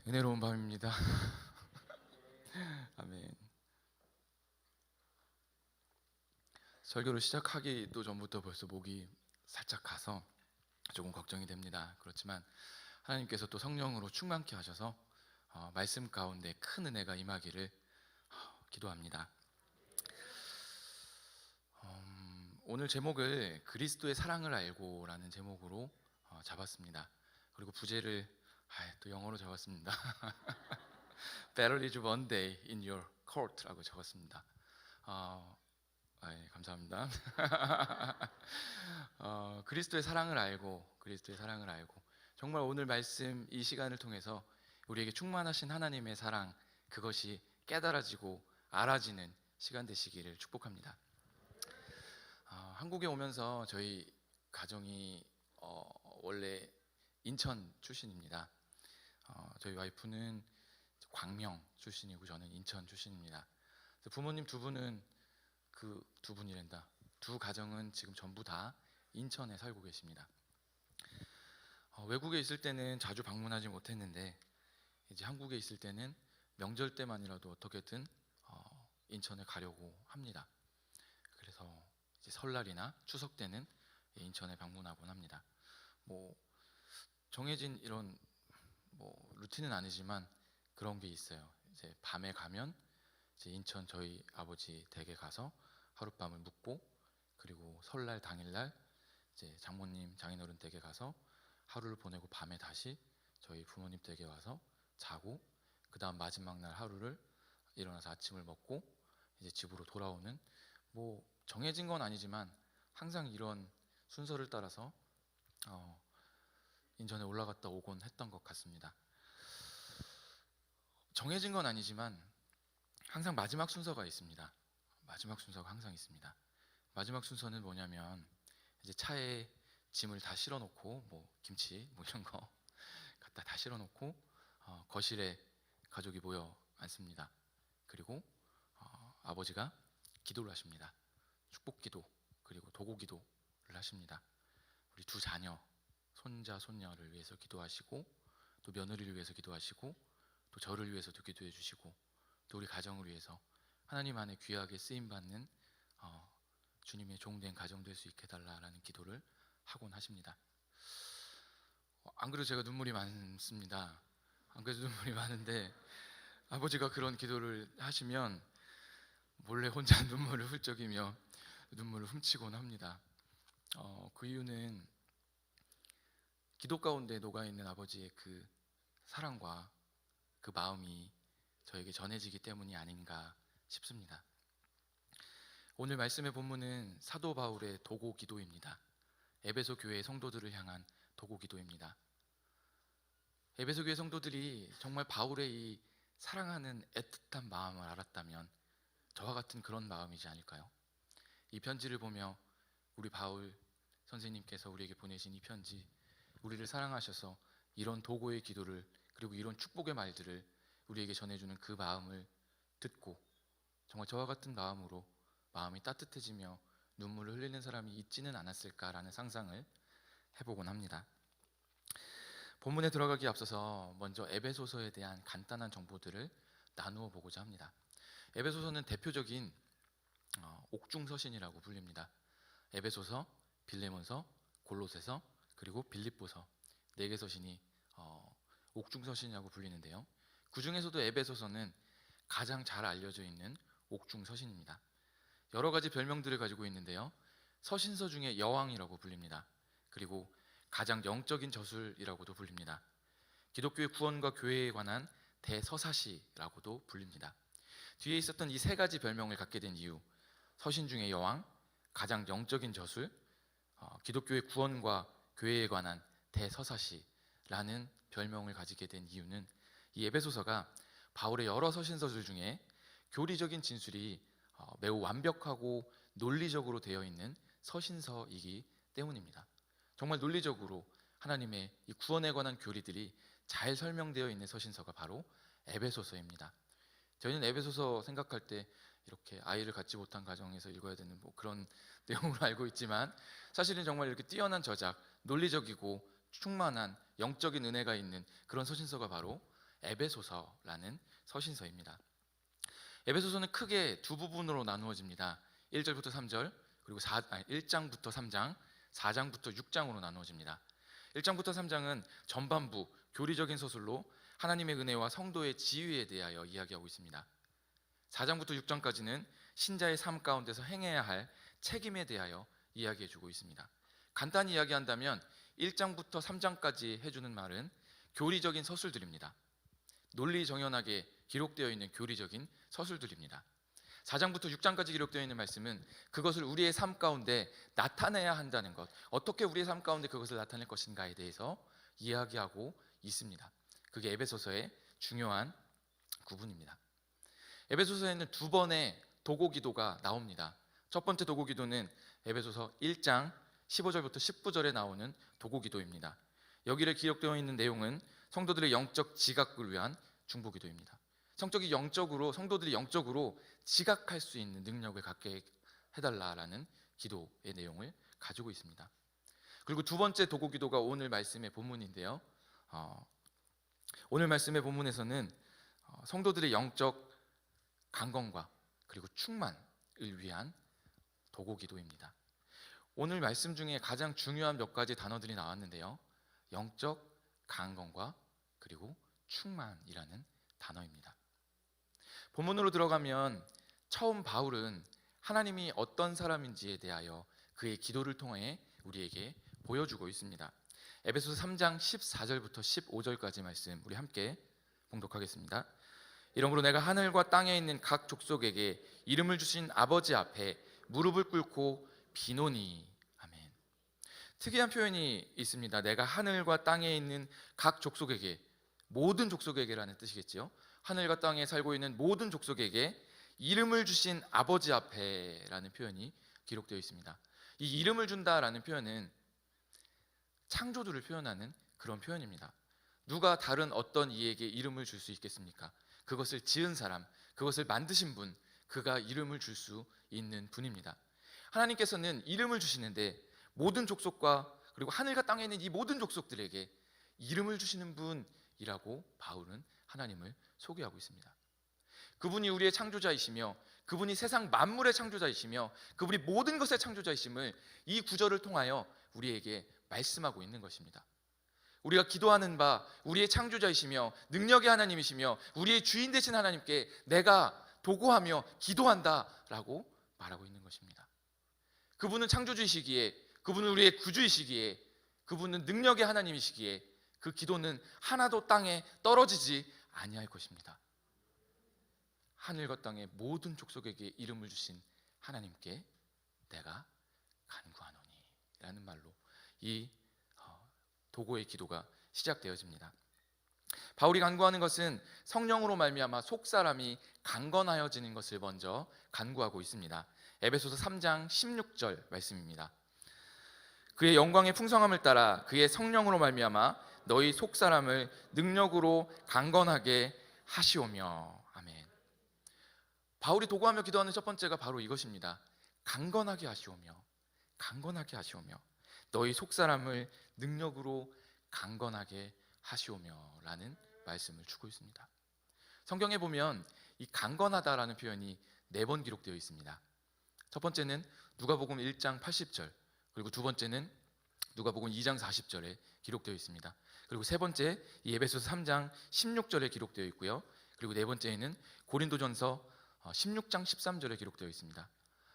은혜로운 밤입니다. 아멘. 설교를 시작하기도 전부터 벌써 목이 살짝 가서 조금 걱정이 됩니다. 그렇지만 하나님께서 또 성령으로 충만케 하셔서 말씀 가운데 큰 은혜가 임하기를 기도합니다. 오늘 제목을 그리스도의 사랑을 알고라는 제목으로 잡았습니다. 그리고 부제를 또 영어로 적었습니다. Better is one day in your court라고 적었습니다. 감사합니다. 그리스도의 사랑을 알고, 그리스도의 사랑을 알고, 정말 오늘 말씀 이 시간을 통해서 우리에게 충만하신 하나님의 사랑, 그것이 깨달아지고 알아지는 시간 되시기를 축복합니다. 한국에 오면서 저희 가정이 원래 인천 출신입니다. 저희 와이프는 광명 출신이고 저는 인천 출신입니다. 부모님 두 분은 두 가정은 지금 전부 다 인천에 살고 계십니다. 외국에 있을 때는 자주 방문하지 못했는데 이제 한국에 있을 때는 명절 때만이라도 어떻게든 인천에 가려고 합니다. 그래서 이제 설날이나 추석 때는 인천에 방문하곤 합니다. 정해진 이런 루틴은 아니지만 그런 게 있어요. 이제 밤에 가면 이제 인천 저희 아버지 댁에 가서 하룻밤을 묵고, 그리고 설날 당일날 이제 장모님 장인어른 댁에 가서 하루를 보내고 밤에 다시 저희 부모님 댁에 와서 자고, 그 다음 마지막 날 하루를 일어나서 아침을 먹고 이제 집으로 돌아오는, 정해진 건 아니지만 항상 이런 순서를 따라서 인천에 올라갔다 오곤 했던 것 같습니다. 정해진 건 아니지만 항상 마지막 순서가 있습니다. 마지막 순서가 항상 있습니다. 마지막 순서는 뭐냐면 이제 차에 짐을 다 실어놓고 김치 이런 거 갖다 다 실어놓고 거실에 가족이 모여 앉습니다. 그리고 아버지가 기도를 하십니다. 축복기도 그리고 도고기도를 하십니다. 우리 두 자녀, 손자 손녀를 위해서 기도하시고, 또 며느리를 위해서 기도하시고, 또 저를 위해서도 기도해 주시고, 또 우리 가정을 위해서 하나님 안에 귀하게 쓰임받는 주님의 종된 가정 될 수 있게 해달라는 기도를 하곤 하십니다. 안 그래도 제가 눈물이 많습니다. 안 그래도 눈물이 많은데 아버지가 그런 기도를 하시면 몰래 혼자 눈물을 훌쩍이며 눈물을 훔치곤 합니다. 그 이유는 기도 가운데 녹아있는 아버지의 그 사랑과 그 마음이 저에게 전해지기 때문이 아닌가 싶습니다. 오늘 말씀의 본문은 사도 바울의 도고 기도입니다. 에베소 교회의 성도들을 향한 도고 기도입니다. 에베소 교회 성도들이 정말 바울의 이 사랑하는 애틋한 마음을 알았다면 저와 같은 그런 마음이지 않을까요? 이 편지를 보며 우리 바울 선생님께서 우리에게 보내신 이 편지, 우리를 사랑하셔서 이런 도고의 기도를, 그리고 이런 축복의 말들을 우리에게 전해주는 그 마음을 듣고 정말 저와 같은 마음으로 마음이 따뜻해지며 눈물을 흘리는 사람이 있지는 않았을까라는 상상을 해보곤 합니다. 본문에 들어가기 앞서서 먼저 에베소서에 대한 간단한 정보들을 나누어 보고자 합니다. 에베소서는 대표적인 옥중서신이라고 불립니다. 에베소서, 빌레몬서, 골로새서, 그리고 빌립보서 4개 서신이 옥중서신이라고 불리는데요. 그 중에서도 에베소서는 가장 잘 알려져 있는 옥중서신입니다. 여러 가지 별명들을 가지고 있는데요. 서신서 중에 여왕이라고 불립니다. 그리고 가장 영적인 저술이라고도 불립니다. 기독교의 구원과 교회에 관한 대서사시라고도 불립니다. 뒤에 있었던 이 3가지 별명을 갖게 된 이유, 서신 중에 여왕, 가장 영적인 저술, 기독교의 구원과 교회에 관한 대서사시라는 별명을 가지게 된 이유는 이 에베소서가 바울의 여러 서신서들 중에 교리적인 진술이 매우 완벽하고 논리적으로 되어 있는 서신서이기 때문입니다. 정말 논리적으로 하나님의 이 구원에 관한 교리들이 잘 설명되어 있는 서신서가 바로 에베소서입니다. 저희는 에베소서 생각할 때 이렇게 아이를 갖지 못한 가정에서 읽어야 되는 그런 내용으로 알고 있지만, 사실은 정말 이렇게 뛰어난 저작, 논리적이고 충만한 영적인 은혜가 있는 그런 서신서가 바로 에베소서라는 서신서입니다. 에베소서는 크게 두 부분으로 나누어집니다. 1절부터 3절, 그리고 1장부터 3장, 4장부터 6장으로 나누어집니다. 1장부터 3장은 전반부 교리적인 서술로 하나님의 은혜와 성도의 지위에 대하여 이야기하고 있습니다. 4장부터 6장까지는 신자의 삶 가운데서 행해야 할 책임에 대하여 이야기해주고 있습니다. 간단히 이야기한다면 1장부터 3장까지 해주는 말은 교리적인 서술들입니다. 논리정연하게 기록되어 있는 교리적인 서술들입니다. 4장부터 6장까지 기록되어 있는 말씀은 그것을 우리의 삶 가운데 나타내야 한다는 것, 어떻게 우리의 삶 가운데 그것을 나타낼 것인가에 대해서 이야기하고 있습니다. 그게 에베소서의 중요한 구분입니다. 에베소서에는 두 번의 도고 기도가 나옵니다. 첫 번째 도고 기도는 에베소서 1장 15절부터 19절에 나오는 도고 기도입니다. 여기에 기록되어 있는 내용은 성도들의 영적 지각을 위한 중보 기도입니다. 성도들이 영적으로 지각할 수 있는 능력을 갖게 해달라라는 기도의 내용을 가지고 있습니다. 그리고 두 번째 도고 기도가 오늘 말씀의 본문인데요. 오늘 말씀의 본문에서는 성도들의 영적 강건과 그리고 충만을 위한 도고 기도입니다. 오늘 말씀 중에 가장 중요한 몇 가지 단어들이 나왔는데요. 영적 강건과 그리고 충만이라는 단어입니다. 본문으로 들어가면 처음 바울은 하나님이 어떤 사람인지에 대하여 그의 기도를 통해 우리에게 보여주고 있습니다. 에베소서 3장 14절부터 15절까지 말씀 우리 함께 봉독하겠습니다. 이러므로 내가 하늘과 땅에 있는 각 족속에게 이름을 주신 아버지 앞에 무릎을 꿇고 비노니. 아멘. 특이한 표현이 있습니다. 내가 하늘과 땅에 있는 각 족속에게, 모든 족속에게라는 뜻이겠죠. 하늘과 땅에 살고 있는 모든 족속에게 이름을 주신 아버지 앞에라는 표현이 기록되어 있습니다. 이 이름을 준다라는 표현은 창조주를 표현하는 그런 표현입니다. 누가 다른 어떤 이에게 이름을 줄 수 있겠습니까? 그것을 지은 사람, 그것을 만드신 분, 그가 이름을 줄 수 있는 분입니다. 하나님께서는 이름을 주시는데 모든 족속과 그리고 하늘과 땅에 있는 이 모든 족속들에게 이름을 주시는 분이라고 바울은 하나님을 소개하고 있습니다. 그분이 우리의 창조자이시며 그분이 세상 만물의 창조자이시며 그분이 모든 것의 창조자이심을 이 구절을 통하여 우리에게 말씀하고 있는 것입니다. 우리가 기도하는 바 우리의 창조자이시며 능력의 하나님이시며 우리의 주인 되신 하나님께 내가 도구하며 기도한다라고 말하고 있는 것입니다. 그분은 창조주이시기에, 그분은 우리의 구주이시기에, 그분은 능력의 하나님이시기에 그 기도는 하나도 땅에 떨어지지 아니할 것입니다. 하늘과 땅의 모든 족속에게 이름을 주신 하나님께 내가 간구하노니 라는 말로 이 도고의 기도가 시작되어집니다. 바울이 간구하는 것은 성령으로 말미암아 속사람이 강건하여지는 것을 먼저 간구하고 있습니다. 에베소서 3장 16절 말씀입니다. 그의 영광의 풍성함을 따라 그의 성령으로 말미암아 너희 속사람을 능력으로 강건하게 하시오며. 아멘. 바울이 도구하며 기도하는 첫 번째가 바로 이것입니다. 강건하게 하시오며, 강건하게 하시오며, 너희 속사람을 능력으로 강건하게 하시오며 라는 말씀을 주고 있습니다. 성경에 보면 이 강건하다라는 표현이 4번 기록되어 있습니다. 첫 번째는 누가복음 1장 80절, 그리고 두 번째는 누가복음 2장 40절에 기록되어 있습니다. 그리고 세 번째 이 에베소서 3장 16절에 기록되어 있고요. 그리고 네 번째에는 고린도전서 16장 13절에 기록되어 있습니다.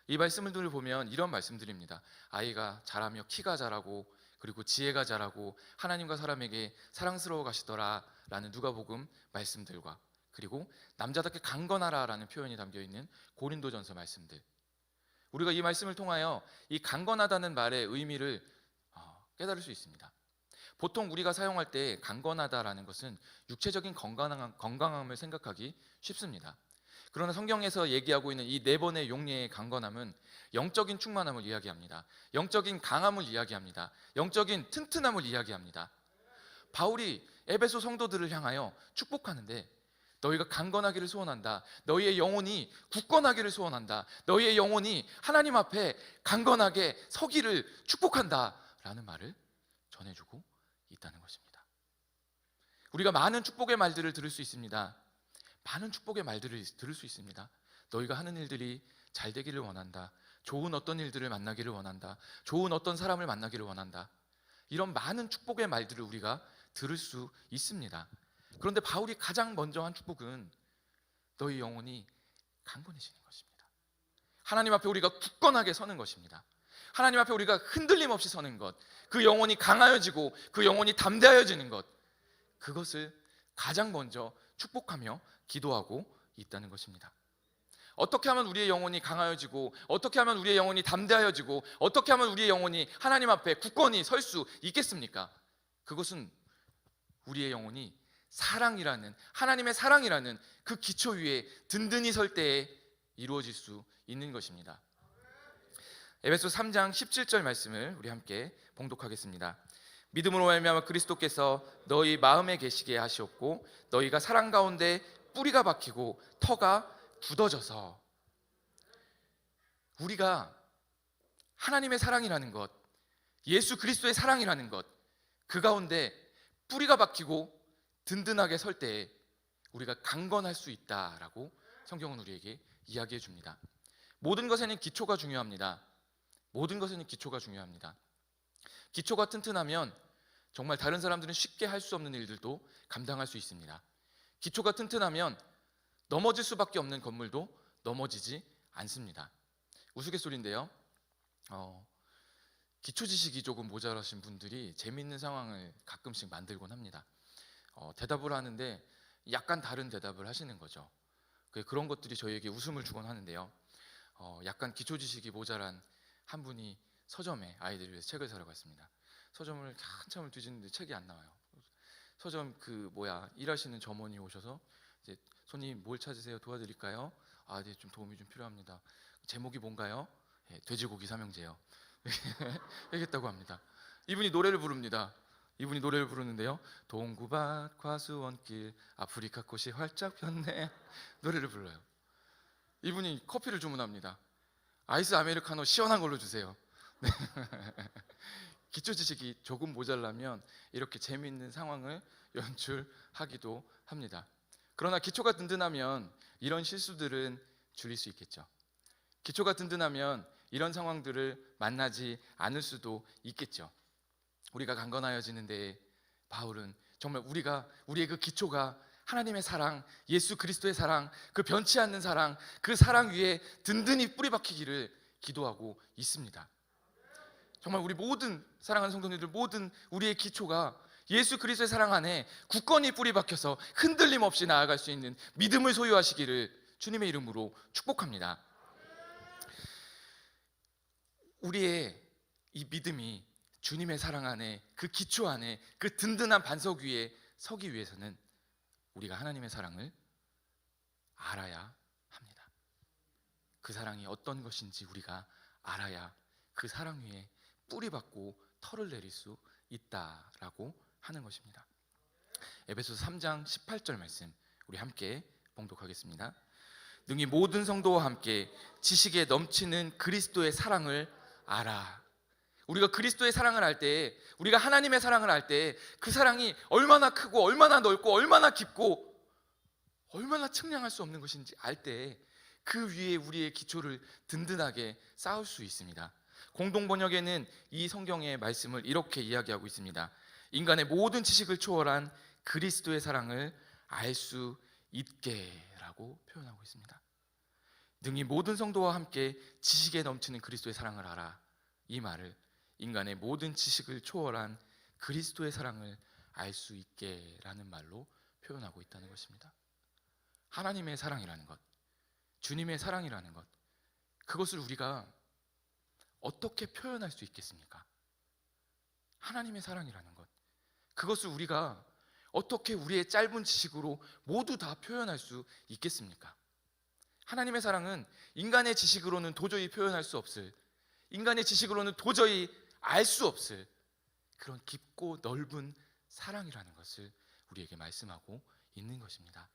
이 말씀들을 보면 이런 말씀들입니다. 아이가 자라며 키가 자라고 그리고 지혜가 자라고 하나님과 사람에게 사랑스러워 가시더라 라는 누가복음 말씀들과 그리고 남자답게 강건하라 라는 표현이 담겨있는 고린도전서 말씀들, 우리가 이 말씀을 통하여 이 강건하다는 말의 의미를 깨달을 수 있습니다. 보통 우리가 사용할 때 강건하다라는 것은 육체적인 건강함을 생각하기 쉽습니다. 그러나 성경에서 얘기하고 있는 이 4번의 용례의 강건함은 영적인 충만함을 이야기합니다. 영적인 강함을 이야기합니다. 영적인 튼튼함을 이야기합니다. 바울이 에베소 성도들을 향하여 축복하는데 너희가 강건하기를 소원한다. 너희의 영혼이 굳건하기를 소원한다. 너희의 영혼이 하나님 앞에 강건하게 서기를 축복한다 라는 말을 전해주고 있다는 것입니다. 우리가 많은 축복의 말들을 들을 수 있습니다. 많은 축복의 말들을 들을 수 있습니다. 너희가 하는 일들이 잘 되기를 원한다. 좋은 어떤 일들을 만나기를 원한다. 좋은 어떤 사람을 만나기를 원한다. 이런 많은 축복의 말들을 우리가 들을 수 있습니다. 그런데 바울이 가장 먼저 한 축복은 너희 영혼이 강건해지는 것입니다. 하나님 앞에 우리가 굳건하게 서는 것입니다. 하나님 앞에 우리가 흔들림 없이 서는 것, 그 영혼이 강하여지고 그 영혼이 담대하여지는 것, 그것을 가장 먼저 축복하며 기도하고 있다는 것입니다. 어떻게 하면 우리의 영혼이 강하여지고, 어떻게 하면 우리의 영혼이 담대하여지고, 어떻게 하면 우리의 영혼이 하나님 앞에 굳건히 설 수 있겠습니까? 그것은 우리의 영혼이 사랑이라는, 하나님의 사랑이라는 그 기초 위에 든든히 설 때에 이루어질 수 있는 것입니다. 에베소 3장 17절 말씀을 우리 함께 봉독하겠습니다. 믿음으로 말미암아 그리스도께서 너희 마음에 계시게 하시었고 너희가 사랑 가운데 뿌리가 박히고 터가 굳어져서, 우리가 하나님의 사랑이라는 것, 예수 그리스도의 사랑이라는 것, 그 가운데 뿌리가 박히고 든든하게 설 때에 우리가 강건할 수 있다라고 성경은 우리에게 이야기해 줍니다. 모든 것에는 기초가 중요합니다. 모든 것에는 기초가 중요합니다. 기초가 튼튼하면 정말 다른 사람들은 쉽게 할 수 없는 일들도 감당할 수 있습니다. 기초가 튼튼하면 넘어질 수밖에 없는 건물도 넘어지지 않습니다. 우스갯소리인데요, 기초 지식이 조금 모자라신 분들이 재미있는 상황을 가끔씩 만들곤 합니다. 대답을 하는데 약간 다른 대답을 하시는 거죠. 그런 것들이 저희에게 웃음을 주곤 하는데요, 약간 기초 지식이 모자란 한 분이 서점에 아이들을 위해서 책을 사러 갔습니다. 서점을 한참을 뒤지는데 책이 안 나와요. 서점 일하시는 점원이 오셔서 이제 손님 뭘 찾으세요? 도와드릴까요? 아, 네, 좀 도움이 좀 필요합니다. 제목이 뭔가요? 네, 돼지고기 삼형제요. 얘기했다고 합니다. 이분이 노래를 부릅니다. 이분이 노래를 부르는데요, 동구밭 과수원길 아프리카 꽃이 활짝 폈네, 노래를 불러요. 이분이 커피를 주문합니다. 아이스 아메리카노 시원한 걸로 주세요. 네. 기초 지식이 조금 모자라면 이렇게 재미있는 상황을 연출하기도 합니다. 그러나 기초가 든든하면 이런 실수들은 줄일 수 있겠죠. 기초가 든든하면 이런 상황들을 만나지 않을 수도 있겠죠. 우리가 강건하여지는데 바울은 정말 우리의 그 기초가 하나님의 사랑, 예수 그리스도의 사랑, 그 변치 않는 사랑, 그 사랑 위에 든든히 뿌리 박히기를 기도하고 있습니다. 정말 우리 모든 사랑하는 성도님들, 모든 우리의 기초가 예수 그리스도의 사랑 안에 굳건히 뿌리 박혀서 흔들림 없이 나아갈 수 있는 믿음을 소유하시기를 주님의 이름으로 축복합니다. 우리의 이 믿음이 주님의 사랑 안에, 그 기초 안에, 그 든든한 반석 위에 서기 위해서는 우리가 하나님의 사랑을 알아야 합니다. 그 사랑이 어떤 것인지 우리가 알아야 그 사랑 위에 뿌리 박고 털을 내릴 수 있다라고 하는 것입니다. 에베소서 3장 18절 말씀 우리 함께 봉독하겠습니다. 능히 모든 성도와 함께 지식에 넘치는 그리스도의 사랑을 알아. 우리가 그리스도의 사랑을 알 때, 우리가 하나님의 사랑을 알 때 그 사랑이 얼마나 크고 얼마나 넓고 얼마나 깊고 얼마나 측량할 수 없는 것인지 알 때 그 위에 우리의 기초를 든든하게 쌓을 수 있습니다. 공동 번역에는 이 성경의 말씀을 이렇게 이야기하고 있습니다. 인간의 모든 지식을 초월한 그리스도의 사랑을 알 수 있게라고 표현하고 있습니다. 능히 모든 성도와 함께 지식에 넘치는 그리스도의 사랑을 알아. 이 말을 인간의 모든 지식을 초월한 그리스도의 사랑을 알 수 있게라는 말로 표현하고 있다는 것입니다. 하나님의 사랑이라는 것, 주님의 사랑이라는 것, 그것을 우리가 어떻게 표현할 수 있겠습니까? 하나님의 사랑이라는 것, 그것을 우리가 어떻게 우리의 짧은 지식으로 모두 다 표현할 수 있겠습니까? 하나님의 사랑은 인간의 지식으로는 도저히 표현할 수 없을, 인간의 지식으로는 도저히 알 수 없을 그런 깊고 넓은 사랑이라는 것을 우리에게 말씀하고 있는 것입니다.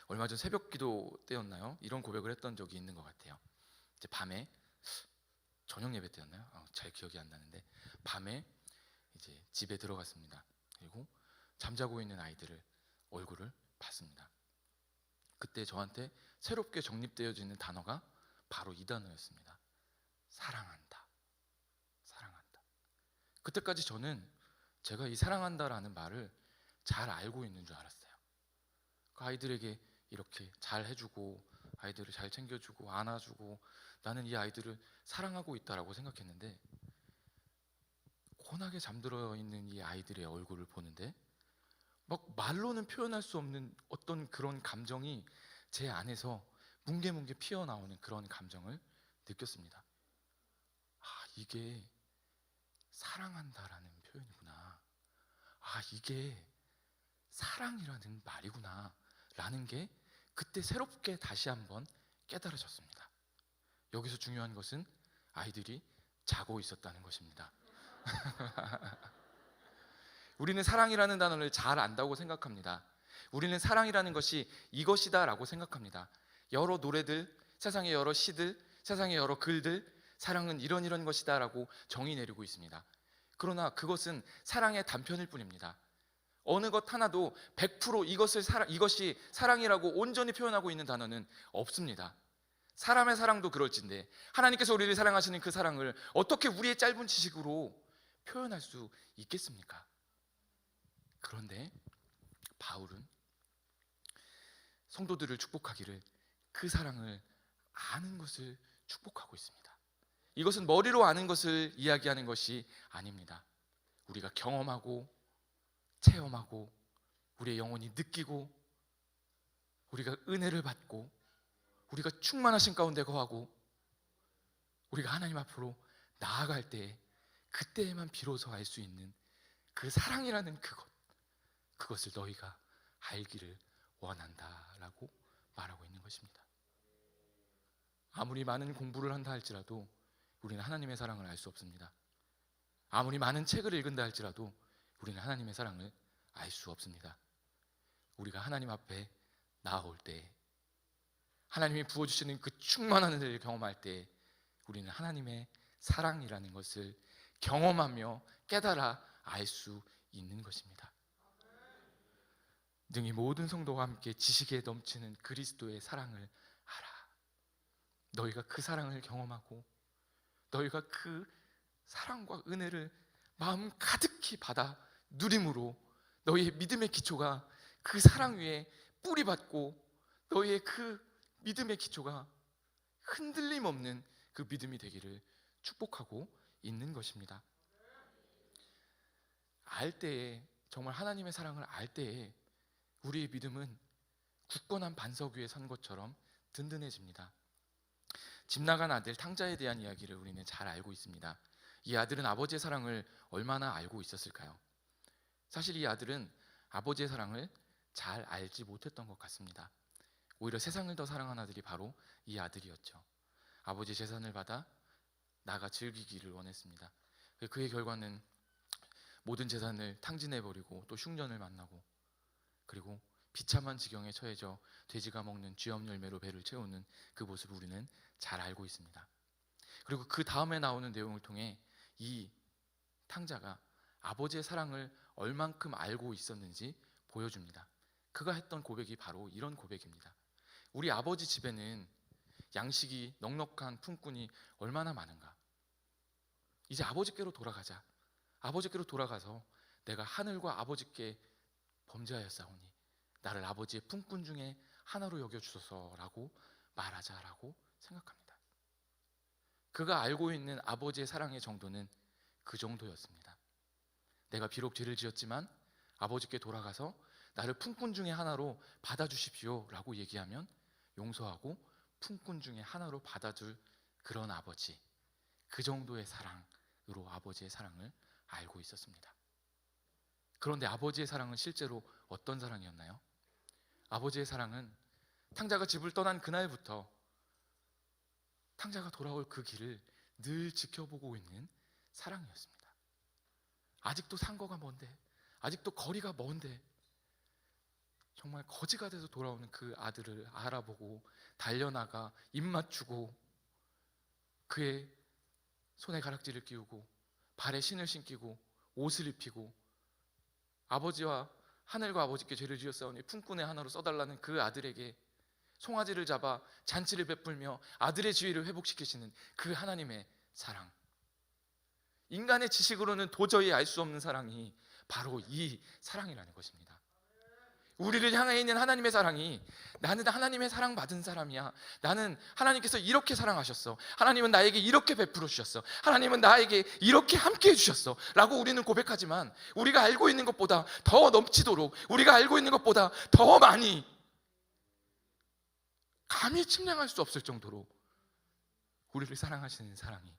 얼마 전 새벽 기도 때였나요? 이런 고백을 했던 적이 있는 것 같아요. 이제 밤에, 저녁 예배 때였나요? 잘 기억이 안 나는데 밤에 이제 집에 들어갔습니다. 그리고 잠자고 있는 아이들을 얼굴을 봤습니다. 그때 저한테 새롭게 정립되어지는 단어가 바로 이 단어였습니다. 사랑한다. 사랑한다. 그때까지 저는 제가 이 사랑한다라는 말을 잘 알고 있는 줄 알았어요. 그 아이들에게 이렇게 잘 해주고 아이들을 잘 챙겨주고 안아주고 나는 이 아이들을 사랑하고 있다라고 생각했는데, 고나게 잠들어 있는 이 아이들의 얼굴을 보는데 막 말로는 표현할 수 없는 어떤 그런 감정이 제 안에서 뭉게뭉게 피어나오는 그런 감정을 느꼈습니다. 아, 이게 사랑한다라는 표현이구나. 아, 이게 사랑이라는 말이구나 라는 게 그때 새롭게 다시 한번 깨달아졌습니다. 여기서 중요한 것은 아이들이 자고 있었다는 것입니다. 우리는 사랑이라는 단어를 잘 안다고 생각합니다. 우리는 사랑이라는 것이 이것이다 라고 생각합니다. 여러 노래들, 세상의 여러 시들, 세상의 여러 글들, 사랑은 이런 것이다 라고 정의 내리고 있습니다. 그러나 그것은 사랑의 단편일 뿐입니다. 어느 것 하나도 100% 이것이 사랑이라고 온전히 표현하고 있는 단어는 없습니다. 사람의 사랑도 그럴진데 하나님께서 우리를 사랑하시는 그 사랑을 어떻게 우리의 짧은 지식으로 표현할 수 있겠습니까? 그런데 바울은 성도들을 축복하기를 그 사랑을 아는 것을 축복하고 있습니다. 이것은 머리로 아는 것을 이야기하는 것이 아닙니다. 우리가 경험하고 체험하고 우리의 영혼이 느끼고 우리가 은혜를 받고 우리가 충만하신 가운데 거하고 우리가 하나님 앞으로 나아갈 때 그때에만 비로소 알 수 있는 그 사랑이라는 그것을 너희가 알기를 원한다라고 말하고 있는 것입니다. 아무리 많은 공부를 한다 할지라도 우리는 하나님의 사랑을 알 수 없습니다. 아무리 많은 책을 읽은다 할지라도 우리는 하나님의 사랑을 알 수 없습니다. 우리가 하나님 앞에 나아올 때 하나님이 부어주시는 그 충만한 은혜를 경험할 때 우리는 하나님의 사랑이라는 것을 경험하며 깨달아 알 수 있는 것입니다. 능히 모든 성도와 함께 지식에 넘치는 그리스도의 사랑을 알아. 너희가 그 사랑을 경험하고 너희가 그 사랑과 은혜를 마음 가득히 받아 누림으로 너희의 믿음의 기초가 그 사랑 위에 뿌리받고 너희의 그 믿음의 기초가 흔들림 없는 그 믿음이 되기를 축복하고 있는 것입니다. 알 때에, 정말 하나님의 사랑을 알 때에 우리의 믿음은 굳건한 반석 위에 선 것처럼 든든해집니다. 집 나간 아들 탕자에 대한 이야기를 우리는 잘 알고 있습니다. 이 아들은 아버지의 사랑을 얼마나 알고 있었을까요? 사실 이 아들은 아버지의 사랑을 잘 알지 못했던 것 같습니다. 오히려 세상을 더 사랑한 아들이 바로 이 아들이었죠. 아버지의 재산을 받아 나가 즐기기를 원했습니다. 그의 결과는 모든 재산을 탕진해버리고 또 흉년을 만나고 그리고 비참한 지경에 처해져 돼지가 먹는 쥐염 열매로 배를 채우는 그 모습을 우리는 잘 알고 있습니다. 그리고 그 다음에 나오는 내용을 통해 이 탕자가 아버지의 사랑을 얼만큼 알고 있었는지 보여줍니다. 그가 했던 고백이 바로 이런 고백입니다. 우리 아버지 집에는 양식이 넉넉한 품꾼이 얼마나 많은가. 이제 아버지께로 돌아가자. 아버지께로 돌아가서 내가 하늘과 아버지께 범죄하였사오니 나를 아버지의 품꾼 중에 하나로 여겨주소서라고 말하자라고 생각합니다. 그가 알고 있는 아버지의 사랑의 정도는 그 정도였습니다. 내가 비록 죄를 지었지만 아버지께 돌아가서 나를 품꾼 중에 하나로 받아주십시오 라고 얘기하면 용서하고 품꾼 중에 하나로 받아줄 그런 아버지, 그 정도의 사랑으로 아버지의 사랑을 알고 있었습니다. 그런데 아버지의 사랑은 실제로 어떤 사랑이었나요? 아버지의 사랑은 탕자가 집을 떠난 그날부터 탕자가 돌아올 그 길을 늘 지켜보고 있는 사랑이었습니다. 아직도 상거가 먼데, 아직도 거리가 먼데 정말 거지가 돼서 돌아오는 그 아들을 알아보고 달려나가 입 맞추고 그의 손에 가락지를 끼우고 발에 신을 신기고 옷을 입히고 아버지와 하늘과 아버지께 죄를 지었사오니 품꾼의 하나로 써달라는 그 아들에게 송아지를 잡아 잔치를 베풀며 아들의 지위를 회복시키시는 그 하나님의 사랑, 인간의 지식으로는 도저히 알 수 없는 사랑이 바로 이 사랑이라는 것입니다. 우리를 향해 있는 하나님의 사랑이, 나는 하나님의 사랑 받은 사람이야, 나는 하나님께서 이렇게 사랑하셨어, 하나님은 나에게 이렇게 베풀어 주셨어, 하나님은 나에게 이렇게 함께 해주셨어 라고 우리는 고백하지만, 우리가 알고 있는 것보다 더 넘치도록, 우리가 알고 있는 것보다 더 많이, 감히 측량할 수 없을 정도로 우리를 사랑하시는 사랑이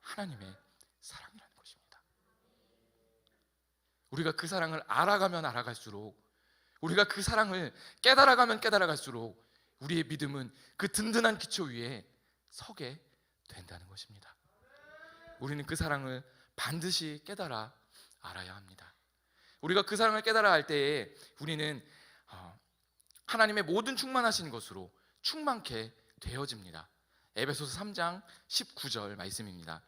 하나님의 사랑이라는 것입니다. 우리가 그 사랑을 알아가면 알아갈수록, 우리가 그 사랑을 깨달아가면 깨달아갈수록 우리의 믿음은 그 든든한 기초 위에 서게 된다는 것입니다. 우리는 그 사랑을 반드시 깨달아 알아야 합니다. 우리가 그 사랑을 깨달아 알 때에 우리는 하나님의 모든 충만하신 것으로 충만케 되어집니다. 에베소서 3장 19절 말씀입니다.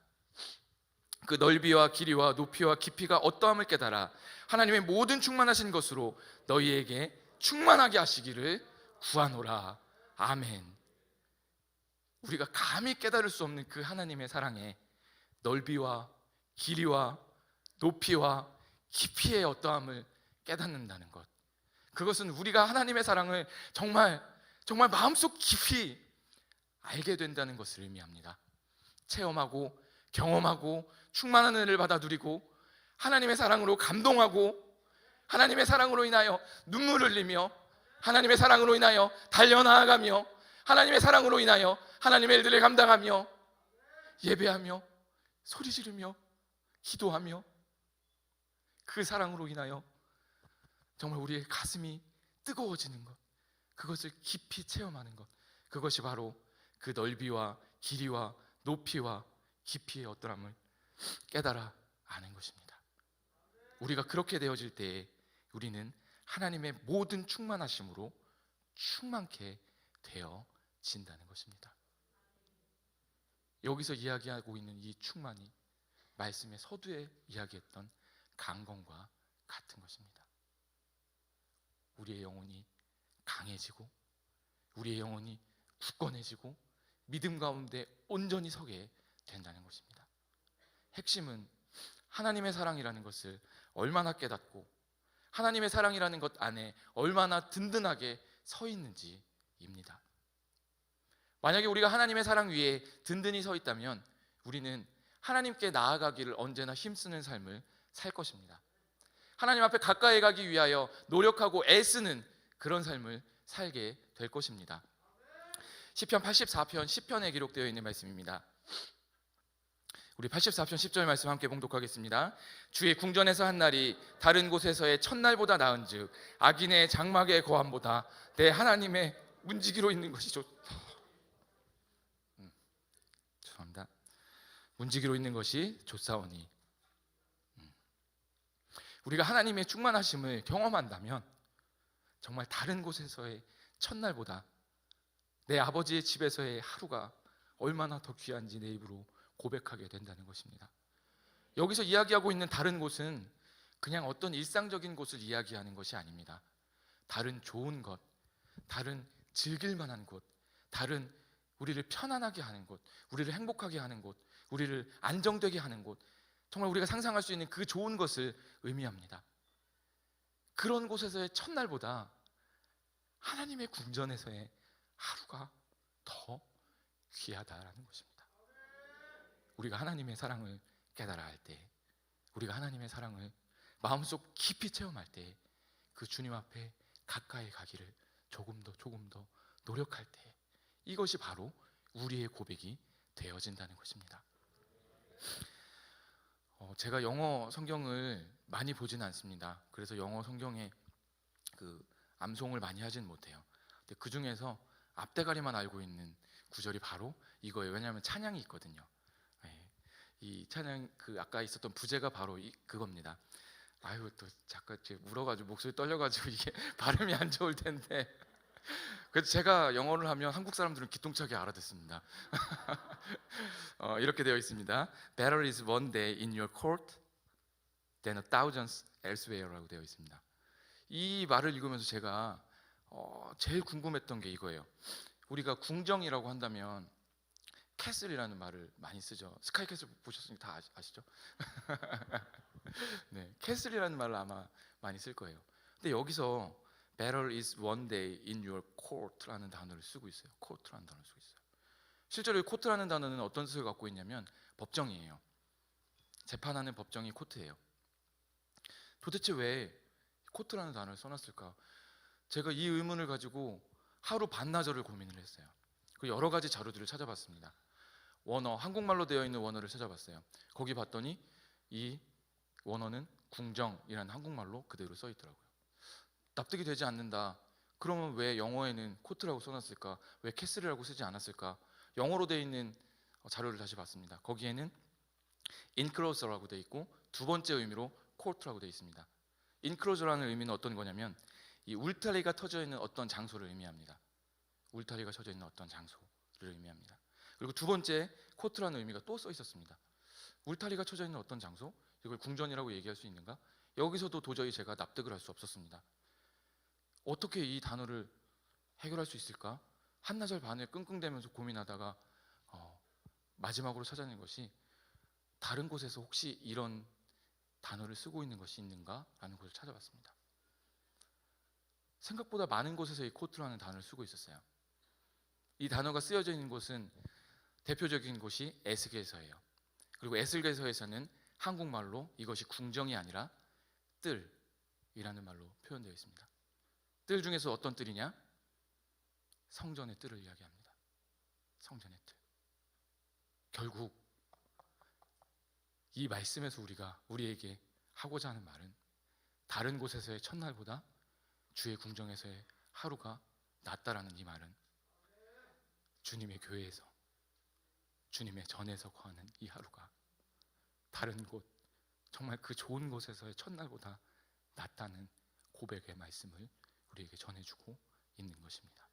그 넓이와 길이와 높이와 깊이가 어떠함을 깨달아 하나님의 모든 충만하신 것으로 너희에게 충만하게 하시기를 구하노라. 아멘. 우리가 감히 깨달을 수 없는 그 하나님의 사랑의 넓이와 길이와 높이와 깊이의 어떠함을 깨닫는다는 것, 그것은 우리가 하나님의 사랑을 정말 마음속 깊이 알게 된다는 것을 의미합니다. 체험하고 경험하고 충만한 은혜를 받아 누리고 하나님의 사랑으로 감동하고 하나님의 사랑으로 인하여 눈물을 흘리며 하나님의 사랑으로 인하여 달려나아가며 하나님의 사랑으로 인하여 하나님의 일들을 감당하며 예배하며 소리 지르며 기도하며, 그 사랑으로 인하여 정말 우리의 가슴이 뜨거워지는 것, 그것을 깊이 체험하는 것, 그것이 바로 그 넓이와 길이와 높이와 깊이의 어떠함을 깨달아 아는 것입니다. 우리가 그렇게 되어질 때에 우리는 하나님의 모든 충만하심으로 충만케 되어진다는 것입니다. 여기서 이야기하고 있는 이 충만이 말씀의 서두에 이야기했던 강건과 같은 것입니다. 우리의 영혼이 강해지고 우리의 영혼이 굳건해지고 믿음 가운데 온전히 서게 된다는 것입니다. 핵심은 하나님의 사랑이라는 것을 얼마나 깨닫고 하나님의 사랑이라는 것 안에 얼마나 든든하게 서 있는지입니다. 만약에 우리가 하나님의 사랑 위에 든든히 서 있다면 우리는 하나님께 나아가기를 언제나 힘쓰는 삶을 살 것입니다. 하나님 앞에 가까이 가기 위하여 노력하고 애쓰는 그런 삶을 살게 될 것입니다. 시편 84편 10편에 기록되어 있는 말씀입니다. 우리 84편 10절 말씀 함께 봉독하겠습니다. 주의 궁전에서 한 날이 다른 곳에서의 첫날보다 나은즉 악인의 장막의 거함보다 내 하나님의 문지기로 있는 것이 죄송합니다. 문지기로 있는 것이 좋사오니. 우리가 하나님의 충만하심을 경험한다면 정말 다른 곳에서의 첫날보다 내 아버지의 집에서의 하루가 얼마나 더 귀한지 내 입으로 고백하게 된다는 것입니다. 여기서 이야기하고 있는 다른 곳은 그냥 어떤 일상적인 곳을 이야기하는 것이 아닙니다. 다른 좋은 것, 다른 즐길 만한 곳, 다른 우리를 편안하게 하는 곳, 우리를 행복하게 하는 곳, 우리를 안정되게 하는 곳, 정말 우리가 상상할 수 있는 그 좋은 것을 의미합니다. 그런 곳에서의 첫날보다 하나님의 궁전에서의 하루가 더 귀하다라는 것입니다. 우리가 하나님의 사랑을 깨달아 할 때, 우리가 하나님의 사랑을 마음속 깊이 체험할 때 그 주님 앞에 가까이 가기를 조금 더 노력할 때 이것이 바로 우리의 고백이 되어진다는 것입니다. 제가 영어 성경을 많이 보지는 않습니다. 그래서 영어 성경에 그 암송을 많이 하진 못해요. 근데 그 중에서 앞대가리만 알고 있는 구절이 바로 이거예요. 왜냐하면 찬양이 있거든요. 이 찬양 그 아까 있었던 부제가 바로 그겁니다. 아유 또 잠깐 울어가지고 목소리 떨려가지고 이게 발음이 안 좋을 텐데. 그래서 제가 영어를 하면 한국 사람들은 기똥차게 알아듣습니다. 이렇게 되어 있습니다. Better is one day in your court than a thousand elsewhere라고 되어 있습니다. 이 말을 읽으면서 제가 제일 궁금했던 게 이거예요. 우리가 궁정이라고 한다면 캐슬이라는 말을 많이 쓰죠. 스카이 캐슬 보셨으니까 다 아시죠? 네, 캐슬이라는 말을 아마 많이 쓸 거예요. 근데 여기서 Better is one day in your court라는 단어를 쓰고 있어요. court라는 단어를 쓰고 있어요. 실제로 이 court라는 단어는 어떤 뜻을 갖고 있냐면 법정이에요. 재판하는 법정이 코트예요. 도대체 왜 코트라는 단어를 써놨을까? 제가 이 의문을 가지고 하루 반나절을 고민을 했어요. 그 여러 가지 자료들을 찾아봤습니다. 원어, 한국말로 되어 있는 원어를 찾아봤어요. 거기 봤더니 이 원어는 궁정이라는 한국말로 그대로 써 있더라고요. 납득이 되지 않는다. 그러면 왜 영어에는 코트라고 써놨을까? 왜 캐슬이라고 쓰지 않았을까? 영어로 되어 있는 자료를 다시 봤습니다. 거기에는 enclosure라고 되어 있고 두 번째 의미로 court라고 되어 있습니다. enclosure라는 의미는 어떤 거냐면 이 울타리가 터져 있는 어떤 장소를 의미합니다. 울타리가 쳐져 있는 어떤 장소를 의미합니다. 그리고 두 번째 코트라는 의미가 또 써 있었습니다. 울타리가 쳐져 있는 어떤 장소? 이걸 궁전이라고 얘기할 수 있는가? 여기서도 도저히 제가 납득을 할 수 없었습니다. 어떻게 이 단어를 해결할 수 있을까? 한나절 반을 끙끙대면서 고민하다가 마지막으로 찾아낸 것이 다른 곳에서 혹시 이런 단어를 쓰고 있는 것이 있는가라는 것을 찾아봤습니다. 생각보다 많은 곳에서 이 코트라는 단어를 쓰고 있었어요. 이 단어가 쓰여져 있는 곳은 대표적인 곳이 에스겔서예요. 그리고 에스겔서에서는 한국말로 이것이 궁정이 아니라 뜰이라는 말로 표현되어 있습니다. 뜰 중에서 어떤 뜰이냐? 성전의 뜰을 이야기합니다. 성전의 뜰. 결국 이 말씀에서 우리에게 하고자 하는 말은 다른 곳에서의 첫날보다 주의 궁정에서의 하루가 낫다라는 이 말은 주님의 교회에서 주님의 전에서 거하는 이 하루가 다른 곳 정말 그 좋은 곳에서의 첫날보다 낫다는 고백의 말씀을 우리에게 전해주고 있는 것입니다.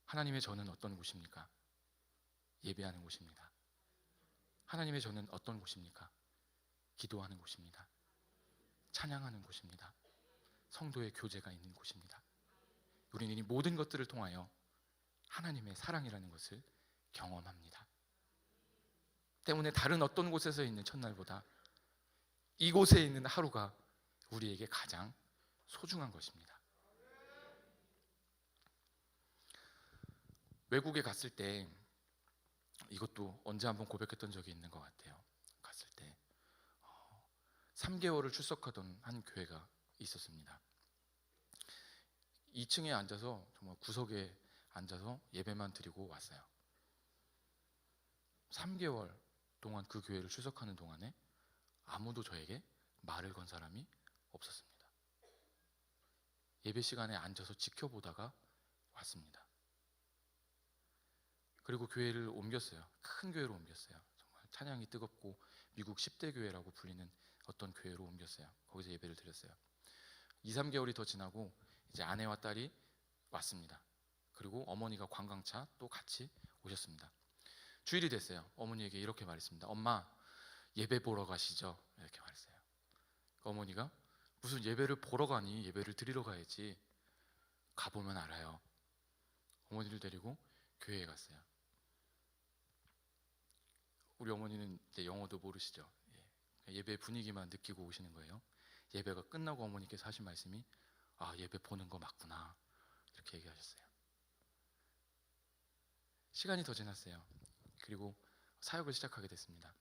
하나님의 전은 어떤 곳입니까? 예배하는 곳입니다. 하나님의 전은 어떤 곳입니까? 기도하는 곳입니다. 찬양하는 곳입니다. 성도의 교제가 있는 곳입니다. 우리는 이 모든 것들을 통하여 하나님의 사랑이라는 것을 경험합니다. 때문에 다른 어떤 곳에서 있는 첫날보다 이곳에 있는 하루가 우리에게 가장 소중한 것입니다. 외국에 갔을 때 이것도 언제 한번 고백했던 적이 있는 것 같아요. 갔을 때 3개월을 출석하던 한 교회가 있었습니다. 2층에 앉아서 정말 구석에 앉아서 예배만 드리고 왔어요. 3개월 동안 그 교회를 출석하는 동안에 아무도 저에게 말을 건 사람이 없었습니다. 예배 시간에 앉아서 지켜보다가 왔습니다. 그리고 교회를 옮겼어요. 큰 교회로 옮겼어요. 정말 찬양이 뜨겁고 미국 10대 교회라고 불리는 어떤 교회로 옮겼어요. 거기서 예배를 드렸어요. 2, 3개월이 더 지나고 이제 아내와 딸이 왔습니다. 그리고 어머니가 관광차 또 같이 오셨습니다. 주일이 됐어요. 어머니에게 이렇게 말했습니다. 엄마, 예배 보러 가시죠? 이렇게 말했어요. 어머니가 무슨 예배를 보러 가니? 예배를 드리러 가야지. 가보면 알아요. 어머니를 데리고 교회에 갔어요. 우리 어머니는 이제 영어도 모르시죠. 예배 분위기만 느끼고 오시는 거예요. 예배가 끝나고 어머니께서 하신 말씀이 예배 보는 거 맞구나 이렇게 얘기하셨어요. 시간이 더 지났어요. 그리고 사역을 시작하게 됐습니다.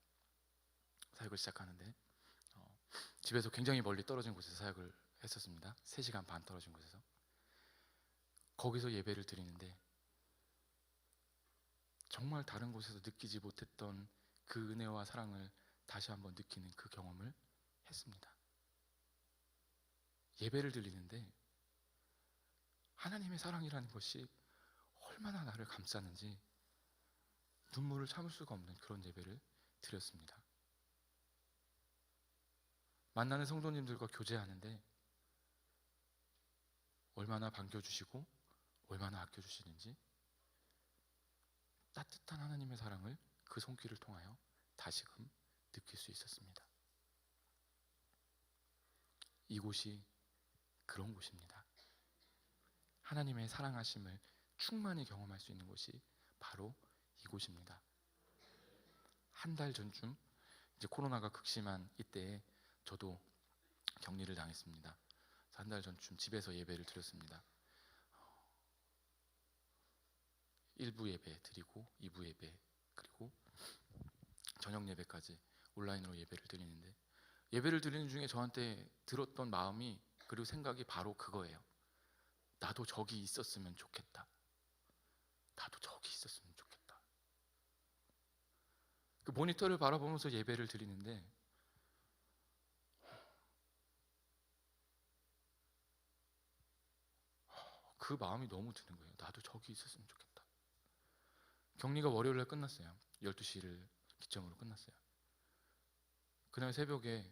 사역을 시작하는데 집에서 굉장히 멀리 떨어진 곳에서 사역을 했었습니다. 3시간 반 떨어진 곳에서. 거기서 예배를 드리는데 정말 다른 곳에서 느끼지 못했던 그 은혜와 사랑을 다시 한번 느끼는 그 경험을 했습니다. 예배를 드리는데 하나님의 사랑이라는 것이 얼마나 나를 감싸는지 눈물을 참을 수가 없는 그런 예배를 드렸습니다. 만나는 성도님들과 교제하는데 얼마나 반겨주시고 얼마나 아껴주시는지 따뜻한 하나님의 사랑을 그 손길을 통하여 다시금 느낄 수 있었습니다. 이곳이 그런 곳입니다. 하나님의 사랑하심을 충만히 경험할 수 있는 곳이 바로 이곳입니다. 한 달 전쯤 이제 코로나가 극심한 이때에 저도 격리를 당했습니다. 한 달 전쯤 집에서 예배를 드렸습니다. 1부 예배 드리고 2부 예배 그리고 저녁 예배까지 온라인으로 예배를 드리는데, 예배를 드리는 중에 저한테 들었던 마음이 그리고 생각이 바로 그거예요. 나도 저기 있었으면 좋겠다. 나도 저기 있었으면 좋겠다. 그 모니터를 바라보면서 예배를 드리는데 그 마음이 너무 드는 거예요. 나도 저기 있었으면 좋겠다. 격리가 월요일날 끝났어요. 12시를 기점으로 끝났어요. 그날 새벽에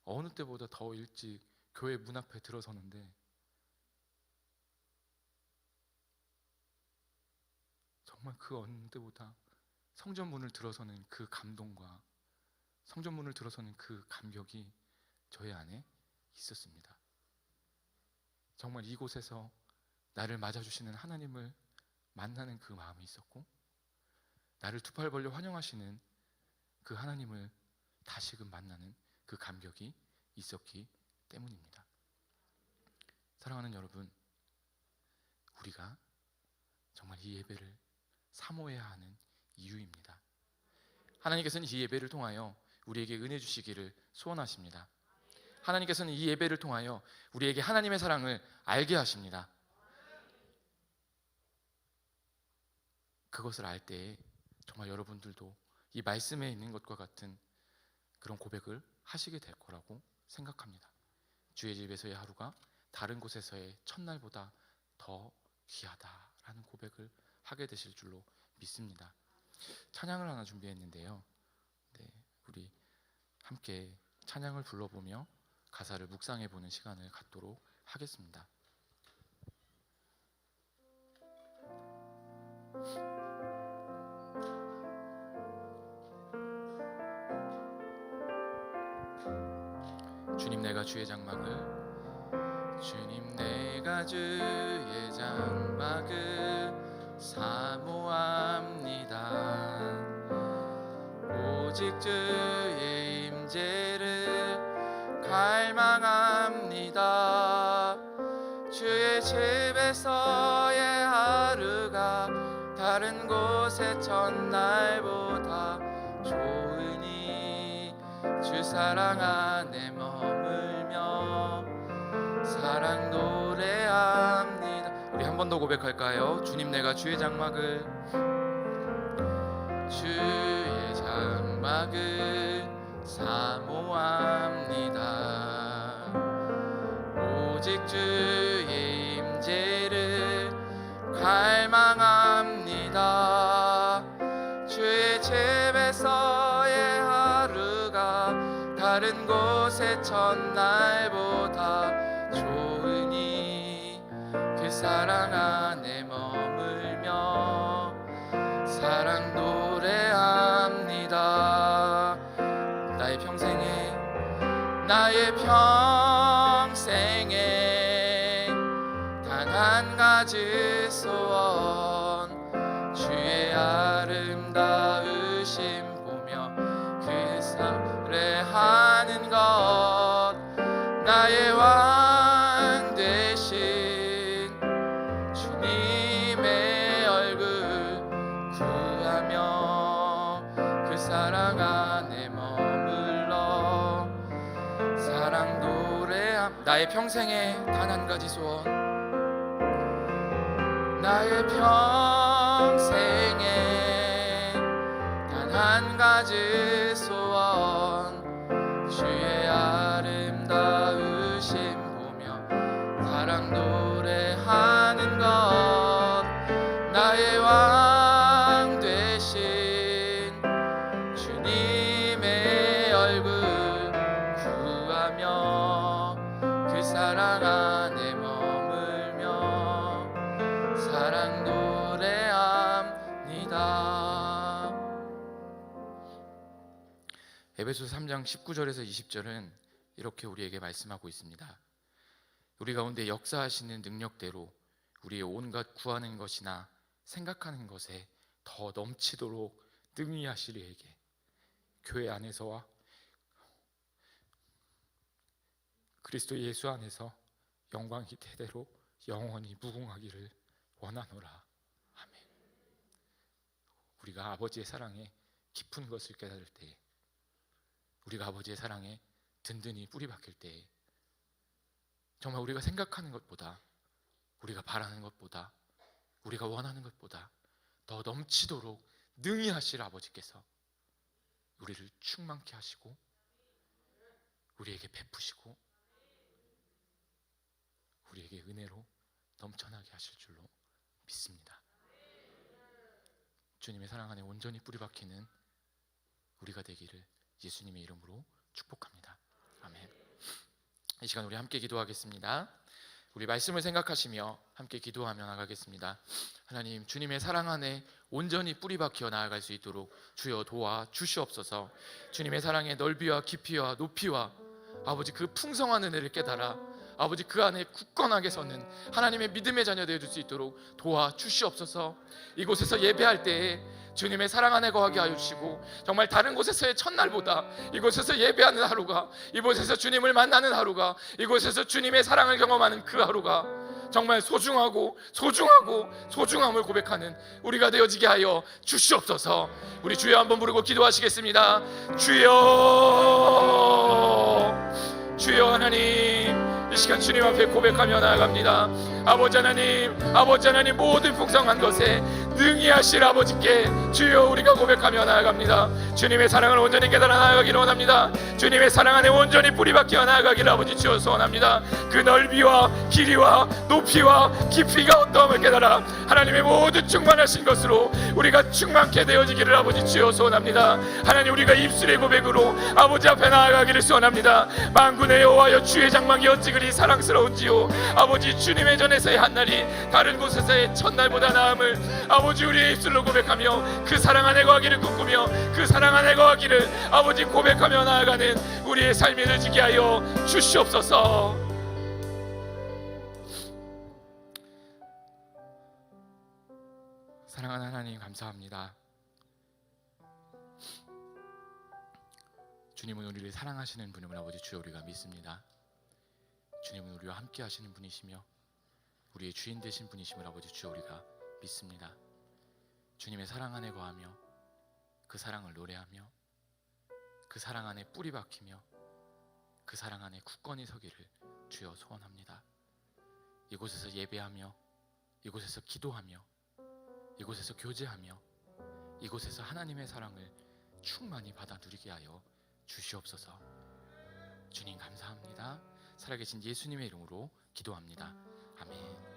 어느 때보다 더 일찍 교회 문 앞에 들어서는데 정말 그 어느 때보다 성전 문을 들어서는 그 감동과 성전 문을 들어서는 그 감격이 저의 안에 있었습니다. 정말 이곳에서 나를 맞아주시는 하나님을 만나는 그 마음이 있었고, 나를 두 팔 벌려 환영하시는 그 하나님을 다시금 만나는 그 감격이 있었기 때문입니다. 사랑하는 여러분, 우리가 정말 이 예배를 사모해야 하는 이유입니다. 하나님께서는 이 예배를 통하여 우리에게 은혜 주시기를 소원하십니다. 하나님께서는 이 예배를 통하여 우리에게 하나님의 사랑을 알게 하십니다. 그것을 알 때에 정말 여러분들도 이 말씀에 있는 것과 같은 그런 고백을 하시게 될 거라고 생각합니다. 주의 집에서의 하루가 다른 곳에서의 첫날보다 더 귀하다라는 고백을 하게 되실 줄로 믿습니다. 찬양을 하나 준비했는데요. 네, 우리 함께 찬양을 불러보며 가사를 묵상해보는 시간을 갖도록 하겠습니다. 주님 내가 주의 장막을, 주님 내가 주의 장막을 사모합니다. 오직 주의 임재를 갈망합니다. 주의 집에서의 하루가 다른 곳의 첫날보다 좋으니 주 사랑 안에 머물며 사랑 노래합니다. 우리 한 번 더 고백할까요? 주님 내가 주의 장막을, 주의 장막을 사모합니다. 오직 주의 임재를 갈망합니다. 주의 집에서의 하루가 다른 곳의 첫날보다 좋으니 그 사랑 안에 머물며 사랑 노래합니다. 나의 평생에 단 한 가지 소원, 주의 아름다우심 보며 그 노래하는 것, 나의 왕 되신 주님의 얼굴 구하며 그 사랑 안에 머물러 사랑 노래함. 나의 평생에 단 한 가지 소원, 나의 평생에 단 한 가지 소원, 주의 아름다우심 보며 사랑 노래하는 것, 나의 왕 되신 주님의 얼굴 구하며 그 사랑 안에 머물며 사랑 노래합니다. 에베소서 3장 19절에서 20절은 이렇게 우리에게 말씀하고 있습니다. 우리 가운데 역사하시는 능력대로 우리의 온갖 구하는 것이나 생각하는 것에 더 넘치도록 능히 하실 이에게 교회 안에서와 그리스도 예수 안에서 영광이 대대로 영원히 무궁하기를 원하노라. 아멘. 우리가 아버지의 사랑에 깊은 것을 깨달을 때, 우리가 아버지의 사랑에 든든히 뿌리 박힐 때, 정말 우리가 생각하는 것보다, 우리가 바라는 것보다, 우리가 원하는 것보다 더 넘치도록 능히 하실 아버지께서 우리를 충만케 하시고 우리에게 베푸시고 우리에게 은혜로 넘쳐나게 하실 줄로 믿습니다. 주님의 사랑 안에 온전히 뿌리 박히는 우리가 되기를 예수님의 이름으로 축복합니다. 아멘. 이 시간 우리 함께 기도하겠습니다. 우리 말씀을 생각하시며 함께 기도하며 나가겠습니다. 하나님, 주님의 사랑 안에 온전히 뿌리 박혀 나아갈 수 있도록 주여 도와 주시옵소서. 주님의 사랑의 넓이와 깊이와 높이와 아버지 그 풍성한 은혜를 깨달아 아버지 그 안에 굳건하게 서는 하나님의 믿음의 자녀 되어줄 수 있도록 도와 주시옵소서. 이곳에서 예배할 때에 주님의 사랑 안에 거하게 하여 주시고, 정말 다른 곳에서의 첫날보다 이곳에서 예배하는 하루가, 이곳에서 주님을 만나는 하루가, 이곳에서 주님의 사랑을 경험하는 그 하루가 정말 소중함을 고백하는 우리가 되어지게 하여 주시옵소서. 우리 주여 한번 부르고 기도하시겠습니다. 주여, 주여. 하나님, 이 시간 주님 앞에 고백하며 나아갑니다. 아버지 하나님, 모든 풍성한 것에 능히 하실 아버지께 주여 우리가 고백하며 나아갑니다. 주님의 사랑을 온전히 깨달아 나아가기를 원합니다. 주님의 사랑 안에 온전히 뿌리박혀 나아가기를 아버지 주여 소원합니다. 그 넓이와 길이와 높이와 깊이가 어떠함을 깨달아 하나님의 모든 충만하신 것으로 우리가 충만케 되어지기를 아버지 주여 소원합니다. 하나님, 우리가 입술의 고백으로 아버지 앞에 나아가기를 소원합니다. 만군의 여호와여, 주의 장막이 어찌 그리 사랑스러운지요. 아버지, 주님의 전에서의 한날이 다른 곳에서의 첫날보다 나음을 아버지 우리의 입술로 고백하며 그 사랑 안에 거하기를 꿈꾸며 그 사랑 안에 거하기를 아버지 고백하며 나아가는 우리의 삶이 되게 하여 주시옵소서. 사랑하는 하나님, 감사합니다. 주님은 우리를 사랑하시는 분임을 아버지 주여 우리가 믿습니다. 주님은 우리와 함께 하시는 분이시며 우리의 주인 되신 분이심을 아버지 주여 우리가 믿습니다. 주님의 사랑 안에 거하며 그 사랑을 노래하며 그 사랑 안에 뿌리 박히며 그 사랑 안에 굳건히 서기를 주여 소원합니다. 이곳에서 예배하며 이곳에서 기도하며 이곳에서 교제하며 이곳에서 하나님의 사랑을 충만히 받아 누리게 하여 주시옵소서. 주님 감사합니다. 살아계신 예수님의 이름으로 기도합니다. 아멘.